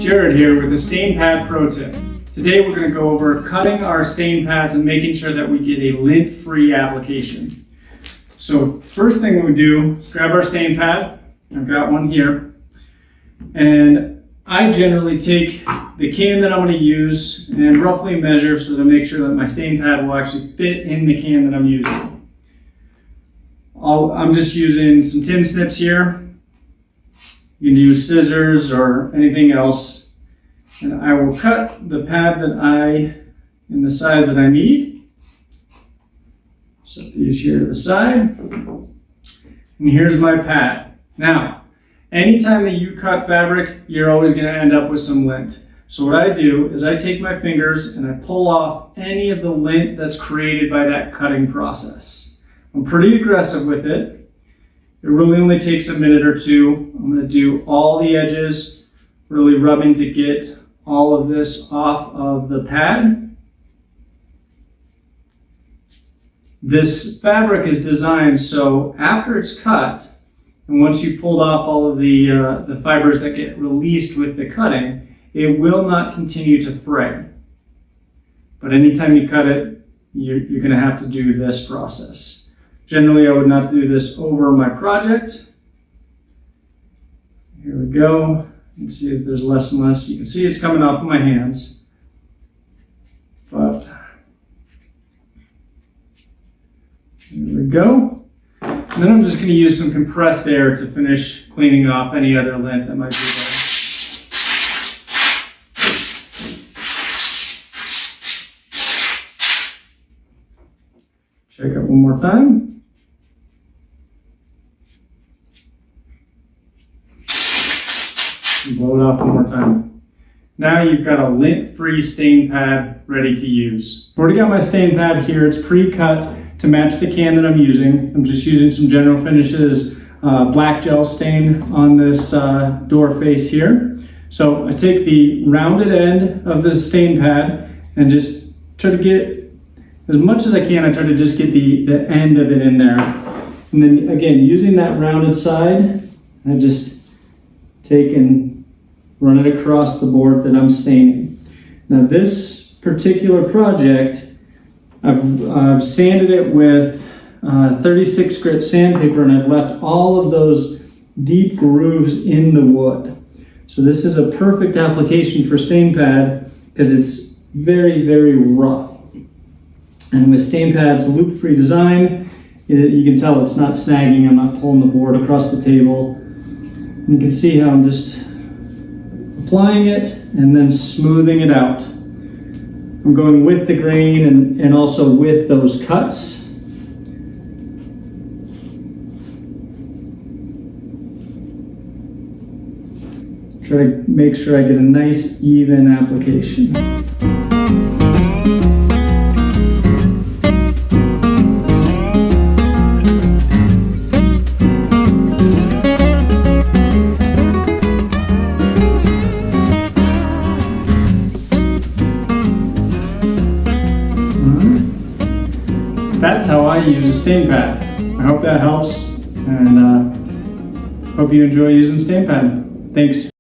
Jared here with a stain pad pro tip. Today we're going to go over cutting our stain pads and making sure that we get a lint-free application. So first thing we do is grab our stain pad. I've got one here. And I generally take the can that I'm going to use and roughly measure so to make sure that my stain pad will actually fit in the can that I'm using. I'm just using some tin snips here. You can use scissors or anything else. And I will cut the pad in the size that I need. Set these here to the side. And here's my pad. Now, anytime that you cut fabric, you're always going to end up with some lint. So what I do is I take my fingers and I pull off any of the lint that's created by that cutting process. I'm pretty aggressive with it. It really only takes a minute or two. I'm going to do all the edges, really rubbing to get all of this off of the pad. This fabric is designed so after it's cut, and once you pulled off all of the fibers that get released with the cutting, it will not continue to fray. But anytime you cut it, you're going to have to do this process. Generally, I would not do this over my project. Here we go. You can see that there's less and less. You can see it's coming off of my hands. But here we go. And then I'm just going to use some compressed air to finish cleaning off any other lint that might be there. Check it one more time. And blow it off one more time. Now you've got a lint-free stain pad ready to use. I've already got my stain pad here. It's pre-cut to match the can that I'm using. I'm just using some General Finishes black gel stain on this door face here. So I take the rounded end of the stain pad and just try to get as much as I can. I try to just get the end of it in there. And then again, using that rounded side, I just take and run it across the board that I'm staining. Now this particular project, I've sanded it with 36 grit sandpaper, and I've left all of those deep grooves in the wood. So this is a perfect application for stain pad because it's very, very rough. And with stain pad's loop-free design, you can tell it's not snagging. I'm not pulling the board across the table. You can see how I'm just applying it and then smoothing it out. I'm going with the grain and also with those cuts. Try to make sure I get a nice even application. That's how I use a stain pad. I hope that helps, and hope you enjoy using stain pad. Thanks.